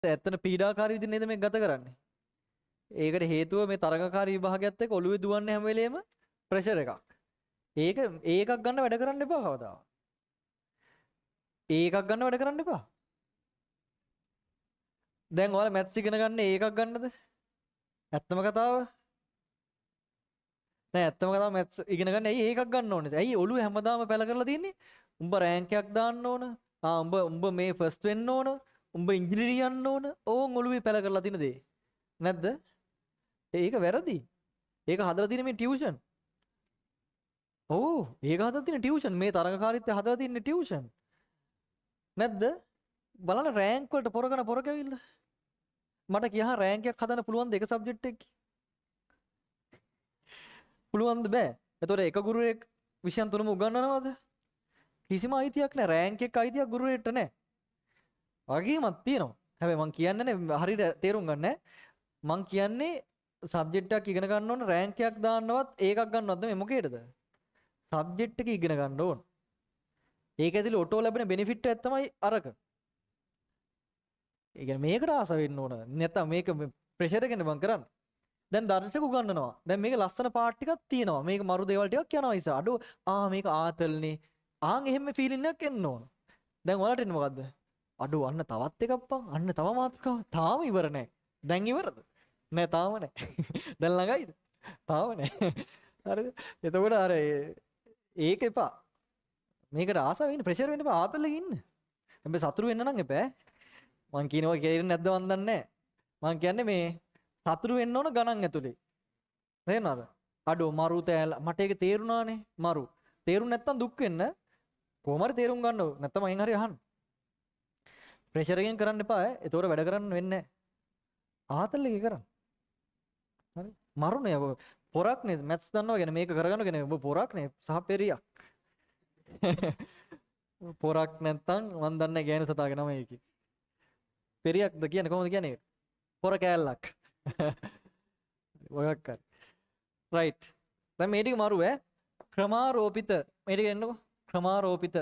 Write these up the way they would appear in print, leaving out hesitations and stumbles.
ඇත්තට පීඩාකාරී විදිහට නේද මේක ගත කරන්නේ. ඒකට හේතුව මේ තරඟකාරී විභාගයත් එක්ක ඔළුවේ දුවන්නේ හැම වෙලේම ප්‍රෙෂර් එකක්. ඒකක් ගන්න වැඩ කරන්න එපා කවදාවත්. ඒකක් ගන්න වැඩ කරන්න එපා. දැන් ඔයාලා මැත්ස් ඉගෙන ගන්න ඒකක් ගන්නද? ඇත්තම කතාව. නෑ ඇත්තම කතාව මැත්ස් ඉගෙන ගන්න ඇයි ඒකක් ගන්න ඕනේ? ඇයි ඔළුවේ හැමදාම පැල කරලා තියෙන්නේ? උඹ රෑන්ක් එකක් දාන්න ඕන. උඹ මේ ෆස්ට් වෙන්න ඕන. උඹ ඉංජිනේරිය යන්න ඕන. ඕන් ඔළුවේ පැල කරලා තියෙන දේ. නැද්ද? ඒක වැරදි. ඒක හදලා තියෙන මේ ටියුෂන්. ඔව් ඒක හදලා තියෙන ටියුෂන්. මේ තරඟකාරීත්වය හදලා තියෙන ටියුෂන්. නැද්ද? බලන්න රෑන්ක් වලට පොරකන පොරකවිල්ල. මට කියහන් රෑන්ක් එකක් හදන්න පුළුවන්ද එක සබ්ජෙක්ට් එකකින්? පුළුවන්ද බෑ. එතකොට එක ගුරුවරයෙක් විෂයන් තුනම උගන්වනවද? කිසිම අයිතියක් නැහැ. රෑන්ක් එක අයිතියක් ගුරුවරයෙක්ට නැහැ. වගේමක් තියෙනවා. හැබැයි මං කියන්නේ හරියට තේරුම් ගන්න නැහැ. මං කියන්නේ සබ්ජෙක්ට් එකක් ඉගෙන ගන්න ඕන රෑන්ක් එකක් දාන්නවත් ඒකක් ගන්නවත් නෙමෙයි මොකේද? සබ්ජෙක්ට් එක ඉගෙන ගන්න ඕන. ඒක ඇතුලේ ඔටෝ ලැබෙන බෙනිෆිට් එක තමයි අරක. ඒ කියන්නේ මේකට ආස වෙන්න ඕන. නැත්නම් මේක ප්‍රෙෂර් එකෙන් මං කරන්නේ. දැන් දර්ශක උගන්වනවා. දැන් මේක ලස්සන පාට් ටිකක් තියෙනවා. මේක මරු දේවල් ටිකක් යනවා ඉතින්. අඩෝ මේක ආතල්නේ. එහෙම ෆීලින් එකක් එන්න ඕන. දැන් ඔයාලට එන්නේ මොකද්ද? අඩෝ අන්න තවත් එකක් පන්. අන්න තව මාතෘකාවක්. තාම ඉවර නැහැ. දැන් ඉවරද? නෑ තාම නෑ. දැන් ළඟයිද? තාම නෑ. හරිද? එතකොට අර ඒක එපා. මේකට ආස වෙන්න ප්‍රෙෂර් වෙන්න එපා. ආතල් එකේ ඉන්න. හැබැයි සතුරු වෙන්න නම් එපා. මං කියනවා කේරෙන්නේ නැද්ද මන් දන්නේ නැහැ. මං කියන්නේ මේ සතුරු වෙන්න ඕන ගණන් ඇතුලේ. තේරෙනවද? අඩෝ මරු තෑල මට ඒක තේරුණානේ මරු. තේරුම් නැත්තම් දුක් වෙන්න කොහොම හරි තේරුම් ගන්න ඕන. නැත්තම් මගෙන් හරි අහන්න. ප්‍රෙෂර් එකෙන් කරන්න එපා. ඒතෝර වැඩ කරන්න වෙන්නේ නැහැ. ආතල් එකේ කරන්න. හරි? මරුනේ පොරක් නේ මැත්ස් දන්නවා කියන්නේ මේක කරගන්න කියන්නේ ඔබ පොරක් නේ සහ පෙරියක්. පොරක් නැත්තම් මන් දන්නේ ගෑනු සතාගේ නම ඒකේ. පෙරියක්ද කියන්නේ කොහොමද කියන්නේ? පොර කෑල්ලක්. ඔයක් කර. රයිට්. දැන් මේ ටික මරු ඈ. ක්‍රමාරෝපිත. මේ ටික එන්නකෝ. ක්‍රමාරෝපිත.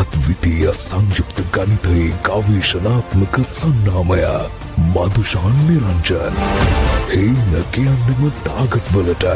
අද්විතීය සංයුක්ත ගණිතයේ ගවේෂණාත්මක සන්නාමය මදුෂාන් නිරංජන්. හේන කියන්නම ටාගට් වලට